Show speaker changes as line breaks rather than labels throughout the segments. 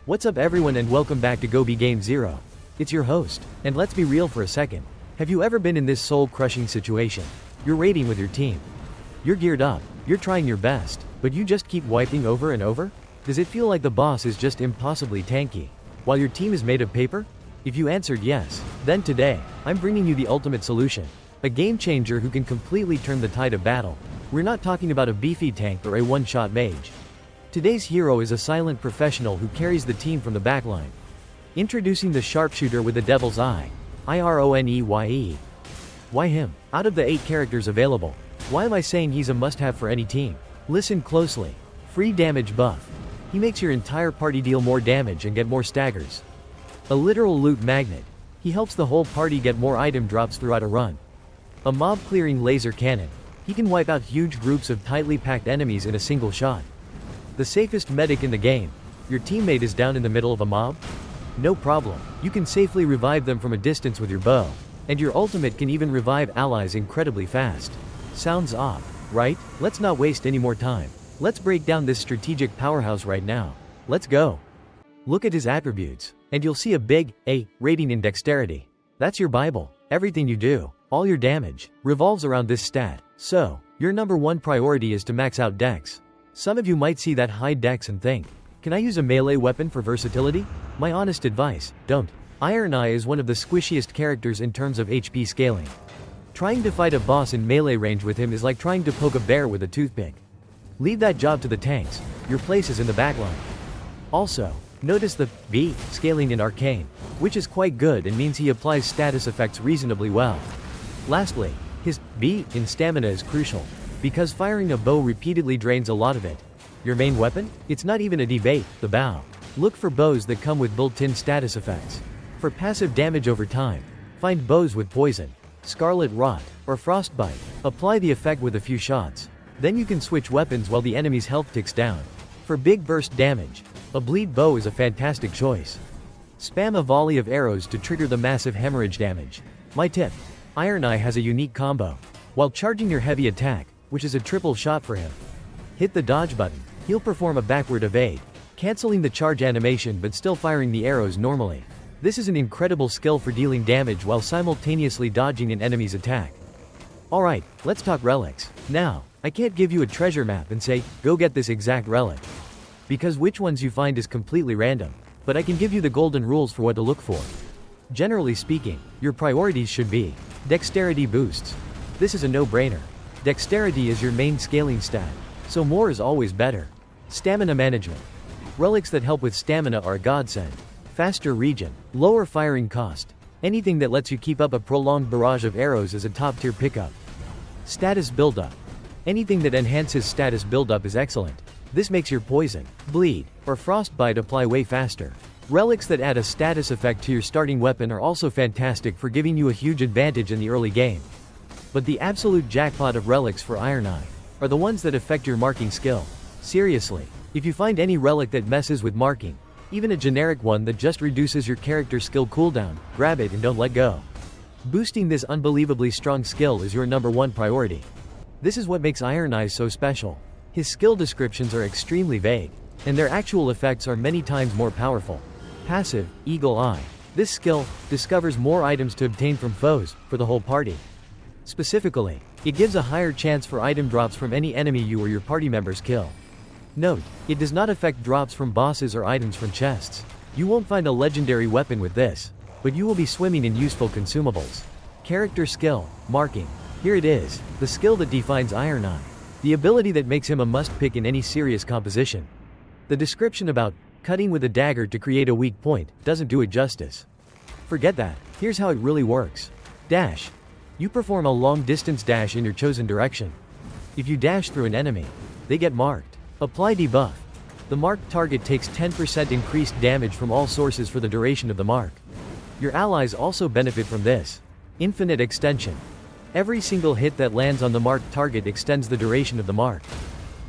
What's up everyone and welcome back to Go Be Game Zero. It's your host, and let's be real for a second. Have you ever been in this soul-crushing situation? You're raiding with your team. You're geared up, you're trying your best, but you just keep wiping over and over? Does it feel like the boss is just impossibly tanky, while your team is made of paper? If you answered yes, then today, I'm bringing you the ultimate solution. A game changer who can completely turn the tide of battle. We're not talking about a beefy tank or a one-shot mage. Today's hero is a silent professional who carries the team from the backline. Introducing the Sharpshooter with the Devil's Eye. Ironeye. Why him? Out of the 8 characters available, why am I saying he's a must-have for any team? Listen closely. Free damage buff. He makes your entire party deal more damage and get more staggers. A literal loot magnet. He helps the whole party get more item drops throughout a run. A mob-clearing laser cannon. He can wipe out huge groups of tightly packed enemies in a single shot. The safest medic in the game. Your teammate is down in the middle of a mob? No problem, you can safely revive them from a distance with your bow. And your ultimate can even revive allies incredibly fast. Sounds off, right? Let's not waste any more time. Let's break down this strategic powerhouse right now. Let's go. Look at his attributes, and you'll see a big A rating in dexterity. That's your Bible. Everything you do, all your damage, revolves around this stat. So, your number one priority is to max out dex. Some of you might see that high dex and think, can I use a melee weapon for versatility? My honest advice, don't. Ironeye is one of the squishiest characters in terms of HP scaling. Trying to fight a boss in melee range with him is like trying to poke a bear with a toothpick. Leave that job to the tanks, your place is in the backline. Also, notice the B scaling in Arcane, which is quite good and means he applies status effects reasonably well. Lastly, his B in stamina is crucial, because firing a bow repeatedly drains a lot of it. Your main weapon? It's not even a debate, the bow. Look for bows that come with built-in status effects. For passive damage over time, find bows with poison, scarlet rot, or frostbite. Apply the effect with a few shots. Then you can switch weapons while the enemy's health ticks down. For big burst damage, a bleed bow is a fantastic choice. Spam a volley of arrows to trigger the massive hemorrhage damage. My tip: Ironeye has a unique combo. While charging your heavy attack, which is a triple shot for him, hit the dodge button. He'll perform a backward evade, canceling the charge animation but still firing the arrows normally. This is an incredible skill for dealing damage while simultaneously dodging an enemy's attack. Alright, let's talk relics. Now, I can't give you a treasure map and say, go get this exact relic, because which ones you find is completely random. But I can give you the golden rules for what to look for. Generally speaking, your priorities should be dexterity boosts. This is a no-brainer. Dexterity is your main scaling stat, so more is always better. Stamina management. Relics that help with stamina are a godsend. Faster regen, lower firing cost. Anything that lets you keep up a prolonged barrage of arrows is a top-tier pickup. Status buildup. Anything that enhances status buildup is excellent. This makes your poison, bleed, or frostbite apply way faster. Relics that add a status effect to your starting weapon are also fantastic for giving you a huge advantage in the early game. But the absolute jackpot of relics for Ironeye are the ones that affect your marking skill. Seriously, if you find any relic that messes with marking, even a generic one that just reduces your character's skill cooldown, grab it and don't let go. Boosting this unbelievably strong skill is your number one priority. This is what makes Ironeye so special. His skill descriptions are extremely vague, and their actual effects are many times more powerful. Passive, Eagle Eye. This skill discovers more items to obtain from foes, for the whole party. Specifically, it gives a higher chance for item drops from any enemy you or your party members kill. Note, it does not affect drops from bosses or items from chests. You won't find a legendary weapon with this, but you will be swimming in useful consumables. Character skill, marking. Here it is, the skill that defines Ironeye. The ability that makes him a must-pick in any serious composition. The description about cutting with a dagger to create a weak point doesn't do it justice. Forget that, here's how it really works. Dash. You perform a long-distance dash in your chosen direction. If you dash through an enemy, they get marked. Apply debuff. The marked target takes 10% increased damage from all sources for the duration of the mark. Your allies also benefit from this. Infinite extension. Every single hit that lands on the marked target extends the duration of the mark.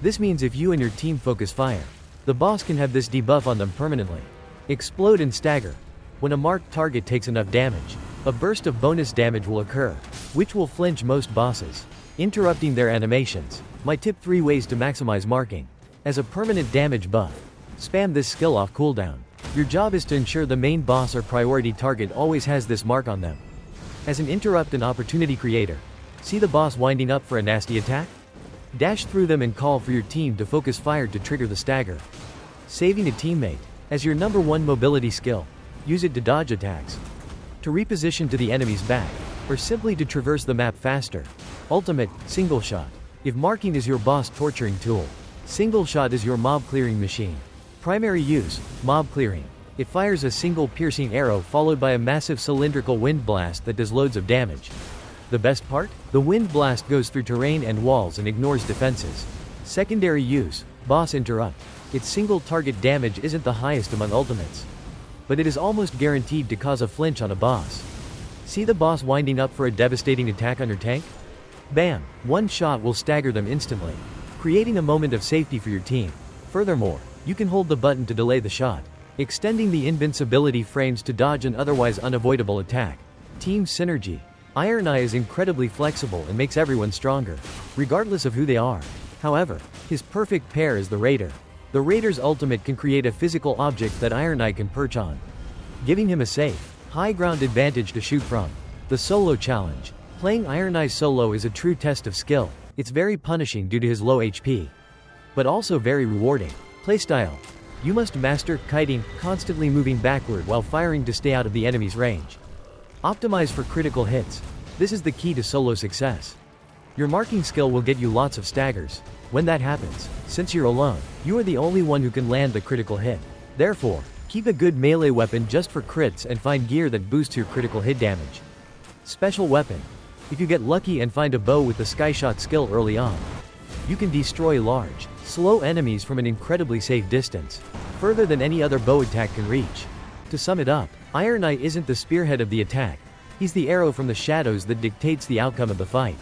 This means if you and your team focus fire, the boss can have this debuff on them permanently. Explode and stagger. When a marked target takes enough damage, a burst of bonus damage will occur, which will flinch most bosses, interrupting their animations. My tip: 3 ways to maximize marking. As a permanent damage buff, spam this skill off cooldown. Your job is to ensure the main boss or priority target always has this mark on them. As an interrupt and opportunity creator, see the boss winding up for a nasty attack? Dash through them and call for your team to focus fire to trigger the stagger. Saving a teammate. As your number one mobility skill, use it to dodge attacks, to reposition to the enemy's back, or simply to traverse the map faster. Ultimate, single shot. If marking is your boss torturing tool, single shot is your mob clearing machine. Primary use, mob clearing. It fires a single piercing arrow followed by a massive cylindrical wind blast that does loads of damage. The best part? The wind blast goes through terrain and walls and ignores defenses. Secondary use, boss interrupt. Its single target damage isn't the highest among ultimates, but it is almost guaranteed to cause a flinch on a boss. See the boss winding up for a devastating attack on your tank? Bam! One shot will stagger them instantly, creating a moment of safety for your team. Furthermore, you can hold the button to delay the shot, extending the invincibility frames to dodge an otherwise unavoidable attack. Team synergy. Ironeye is incredibly flexible and makes everyone stronger, regardless of who they are. However, his perfect pair is the Raider. The Raider's ultimate can create a physical object that Ironeye can perch on, giving him a safe, high ground advantage to shoot from. The solo challenge. Playing Ironeye solo is a true test of skill. It's very punishing due to his low HP, but also very rewarding. Playstyle. You must master kiting, constantly moving backward while firing to stay out of the enemy's range. Optimize for critical hits. This is the key to solo success. Your marking skill will get you lots of staggers. When that happens, since you're alone, you are the only one who can land the critical hit. Therefore, keep a good melee weapon just for crits and find gear that boosts your critical hit damage. Special weapon. If you get lucky and find a bow with the skyshot skill early on, you can destroy large, slow enemies from an incredibly safe distance, further than any other bow attack can reach. To sum it up, Ironeye isn't the spearhead of the attack, he's the arrow from the shadows that dictates the outcome of the fight.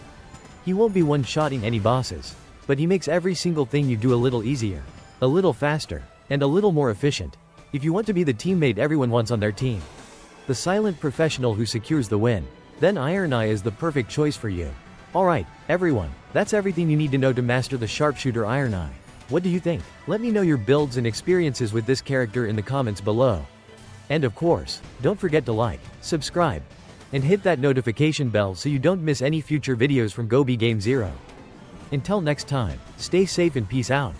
He won't be one-shotting any bosses, but he makes every single thing you do a little easier, a little faster, and a little more efficient. If you want to be the teammate everyone wants on their team, the silent professional who secures the win, then Ironeye is the perfect choice for you. Alright, everyone, that's everything you need to know to master the Sharpshooter Ironeye. What do you think? Let me know your builds and experiences with this character in the comments below. And of course, don't forget to like, subscribe, and hit that notification bell so you don't miss any future videos from Go Be Game Zero. Until next time, stay safe and peace out.